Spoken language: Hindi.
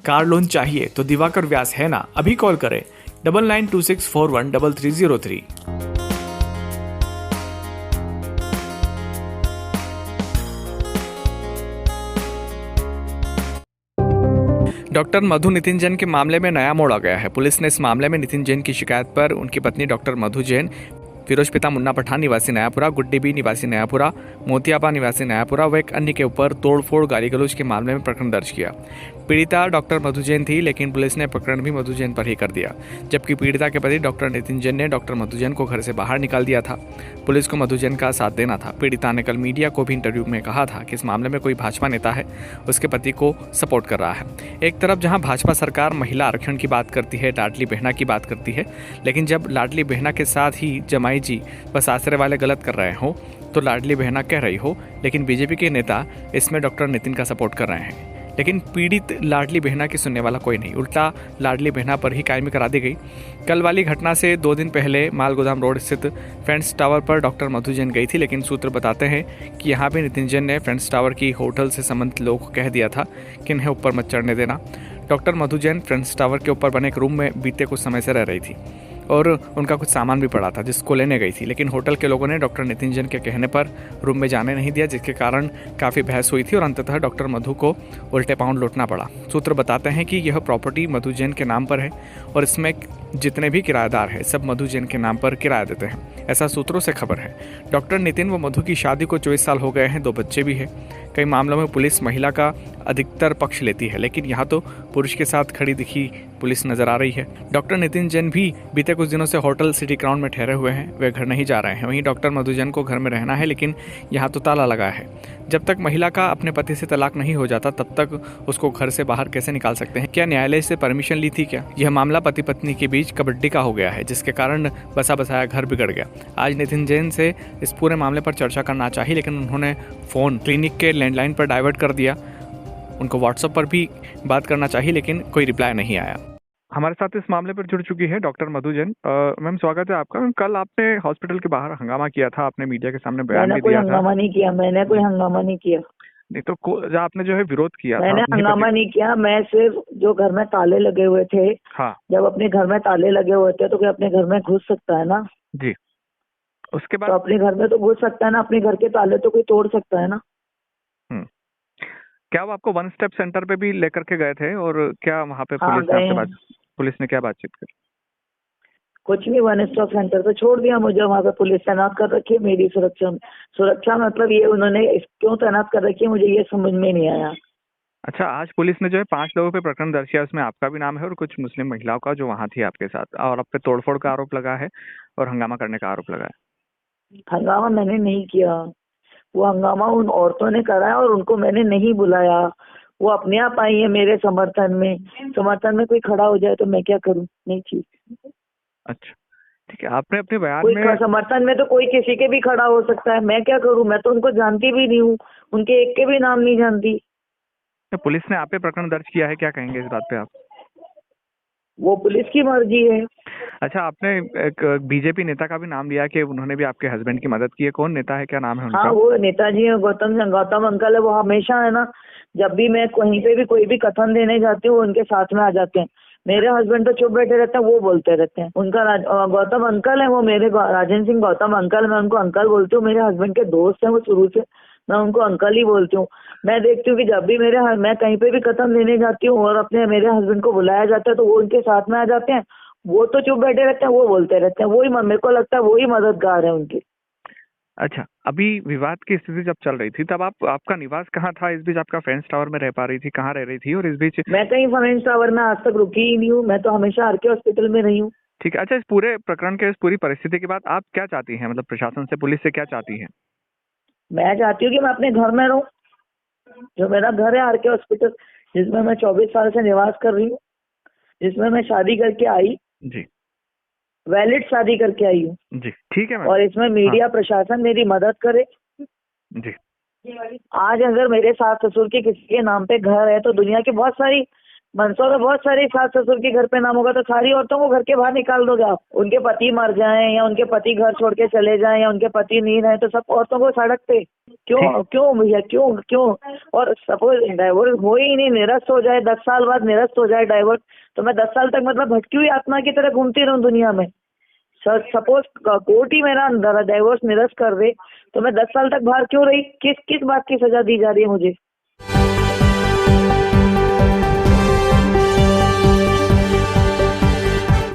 कार लोन चाहिए तो दिवाकर व्यास है ना, अभी कॉल करें 9926413303। डॉक्टर मधु नितिन जैन के मामले में नया मोड़ आ गया है। पुलिस ने इस मामले में नितिन जैन की शिकायत पर उनकी पत्नी डॉक्टर मधु जैन, फिरोज पिता मुन्ना पठान निवासी नयापुरा, गुड्डी बी निवासी नयापुरा, मोतियापा निवासी नयापुरा व एक अन्य के ऊपर तोड़फोड़ गाली गलौज के मामले में प्रकरण दर्ज किया। पीड़िता डॉक्टर मधु जैन थी, लेकिन पुलिस ने प्रकरण भी मधु जैन पर ही कर दिया, जबकि पीड़िता के पति डॉक्टर नितिन जैन ने डॉक्टर मधु जैन को घर से बाहर निकाल दिया था। पुलिस को मधु जैन का साथ देना था। पीड़िता ने कल मीडिया को भी इंटरव्यू में कहा था कि इस मामले में कोई भाजपा नेता है उसके पति को सपोर्ट कर रहा है। एक तरफ जहां भाजपा सरकार महिला आरक्षण की बात करती है, लाडली बहना की बात करती है, लेकिन जब लाडली बहना के साथ ही जमाई जी बस आसरे वाले गलत कर रहे हो तो लाडली बहना कह रही हो, लेकिन बीजेपी के नेता इसमें डॉक्टर नितिन का सपोर्ट कर रहे हैं। लेकिन पीड़ित लाडली बहना की सुनने वाला कोई नहीं, उल्टा लाडली बहना पर ही कायमी करा दी गई। कल वाली घटना से 2 दिन पहले मालगोदाम रोड स्थित फ्रेंड्स टावर पर डॉक्टर मधु जैन गई थी, लेकिन सूत्र बताते हैं कि यहाँ भी नितिन जैन ने फ्रेंड्स टावर की होटल से संबंधित लोगों को कह दिया था कि इन्हें ऊपर मत चढ़ने देना। डॉक्टर मधु जैन फ्रेंड्स टावर के ऊपर बने एक रूम में बीते कुछ समय से रह रही थी और उनका कुछ सामान भी पड़ा था जिसको लेने गई थी, लेकिन होटल के लोगों ने डॉक्टर नितिन जैन के कहने पर रूम में जाने नहीं दिया, जिसके कारण काफ़ी बहस हुई थी और अंततः डॉक्टर मधु को उल्टे पाँव लौटना पड़ा। सूत्र बताते हैं कि यह प्रॉपर्टी मधु जैन के नाम पर है और इसमें जितने भी किराएदार हैं सब मधु जैन के नाम पर किराया देते हैं, ऐसा सूत्रों से खबर है। डॉक्टर नितिन व मधु की शादी को 24 साल हो गए हैं, 2 बच्चे भी हैं। कई मामलों में पुलिस महिला का अधिकतर पक्ष लेती है, लेकिन यहाँ तो पुरुष के साथ खड़ी दिखी पुलिस नजर आ रही है। डॉक्टर नितिन जैन भी बीते कुछ दिनों से होटल सिटी क्राउन में ठहरे हुए हैं, वे घर नहीं जा रहे हैं। वहीं डॉक्टर मधु जैन को घर में रहना है, लेकिन यहाँ तो ताला लगा है। जब तक महिला का अपने पति से तलाक नहीं हो जाता तब तक उसको घर से बाहर कैसे निकाल सकते हैं? क्या न्यायालय से परमिशन ली थी क्या? यह मामला पति पत्नी के बीच कबड्डी का हो गया है, जिसके कारण बसा बसाया घर बिगड़ गया। आज नितिन जैन से इस पूरे मामले पर चर्चा करना चाहिए, लेकिन उन्होंने फोन क्लिनिक के लैंडलाइन पर डाइवर्ट कर दिया। उनको व्हाट्सएप पर भी बात करना चाहिए, लेकिन कोई रिप्लाई नहीं आया। हमारे साथ इस मामले पर जुड़ चुकी है डॉक्टर मधु जैन। मैम, स्वागत है आपका। मैम, कल आपने हॉस्पिटल के बाहर हंगामा किया था, आपने मीडिया के सामने बयान भी दिया था। हंगामा नहीं किया, मैंने कोई हंगामा नहीं किया। नहीं तो आपने जो है विरोध किया था। मैंने हंगामा नहीं किया, मैं सिर्फ जो घर में ताले लगे हुए थे। हाँ, जब अपने घर में ताले लगे हुए थे तो क्या अपने घर में घुस सकता है ना? जी। उसके बाद तो अपने घर में तो घुस सकता है ना, अपने घर के ताले तो कोई तोड़ सकता है ना। क्या वो आपको वन स्टेप सेंटर पे भी लेकर के गए थे और क्या वहाँ पे पुलिस ने क्या बातचीत करी? कुछ नहीं, वन स्टॉप सेंटर पे छोड़ दिया मुझे। वहाँ पे पुलिस तैनात कर रखी है मेरी सुरक्षा मतलब ये उन्होंने क्यों तैनात कर रखी है मुझे ये समझ में नहीं आया। अच्छा, आज पुलिस ने जो है 5 लोगों पे प्रकरण दर्ज किया, उसमें आपका भी नाम है और कुछ मुस्लिम महिलाओं का जो वहाँ थी आपके साथ, और आप पे तोड़फोड़ का आरोप लगा है और हंगामा करने का आरोप लगा है। हंगामा मैंने नहीं किया, वो हंगामा उन औरतों ने करा है और उनको मैंने नहीं बुलाया। वो अपने आप आई है मेरे समर्थन में कोई खड़ा हो जाए तो मैं क्या करूं? नहीं चीज। अच्छा, ठीक है। आपने अपने बयान में समर्थन में तो कोई किसी के भी खड़ा हो सकता है, मैं क्या करूं? मैं तो उनको जानती भी नहीं हूँ, उनके एक के भी नाम नहीं जानती। पुलिस ने आप पे प्रकरण दर्ज किया है, क्या कहेंगे इस बात पे आप? वो पुलिस की मर्जी है। अच्छा, आपने एक बीजेपी नेता का भी नाम लिया कि उन्होंने भी आपके हस्बैंड की मदद की है। कौन नेता है, क्या नाम है उनका? हाँ, वो नेताजी है, गौतम अंकल है। वो हमेशा है ना, जब भी मैं कहीं पे भी कोई भी कथन देने जाती हूँ उनके साथ में आ जाते हैं। मेरे हस्बैंड तो चुप बैठे रहते हैं, वो बोलते रहते हैं। उनका गौतम अंकल है, वो मेरे राजेंद्र सिंह गौतम अंकल, मैं उनको अंकल बोलती हूँ। मेरे हस्बैंड के दोस्त हैं वो शुरू से, मैं उनको अंकल ही बोलती हूँ। मैं देखती हूँ कि जब भी मैं कहीं पे भी कथन देने जाती हूँ और मेरे हस्बैंड को बुलाया जाता है तो वो उनके साथ में आ जाते हैं। वो तो चुप बैठे रहते हैं, वो बोलते रहते हैं। वही मेरे को लगता है वही मददगार है उनकी। अच्छा, अभी विवाद की स्थिति जब चल रही थी तब आपका निवास कहाँ था? इस बीच आपका फ्रेंड्स टावर में रह पा रही थी, कहाँ रह रही थी? और इस बीच मैं कहीं फ्रेंड्स टावर में आज तक रुकी ही नहीं हूँ, मैं तो हमेशा आरके हॉस्पिटल में रही हूँ। ठीक है। अच्छा, इस पूरे प्रकरण के, इस पूरी परिस्थिति के बाद आप क्या चाहती हैं? मतलब प्रशासन से, पुलिस से क्या चाहती हैं? मैं चाहती हूँ कि मैं अपने घर में रहूँ, जो मेरा घर है आरके हॉस्पिटल, जिसमें मैं 24 साल से निवास कर रही हूँ, जिसमें मैं शादी करके आई जी, वैलिड शादी करके आई हूँ जी। ठीक है मैम। और इसमें मीडिया प्रशासन मेरी मदद करे जी। आज अगर मेरे सास ससुर के किसी के नाम पे घर है तो दुनिया की बहुत सारी मनसों में बहुत सारे सास ससुर के घर पे नाम होगा तो सारी औरतों को घर के बाहर निकाल दोगे आप? उनके पति मर जाएं या उनके पति घर छोड़ के चले जाएं या उनके पति नहीं रहे तो सब औरतों को सड़क पे क्यों क्यों भैया, क्यों क्यों? और सपोज डाइवोर्स हो ही नहीं, निरस्त हो जाए, 10 साल बाद निरस्त हो जाए डाइवोर्स, तो मैं 10 साल तक मतलब भटकी हुई आत्मा की तरह घूमती रहूं दुनिया में। सपोज कोर्ट ही मेरा डाइवोर्स निरस्त कर दे, तो मैं 10 साल तक बाहर क्यों रही? किस किस बात की सजा दी जा रही है मुझे?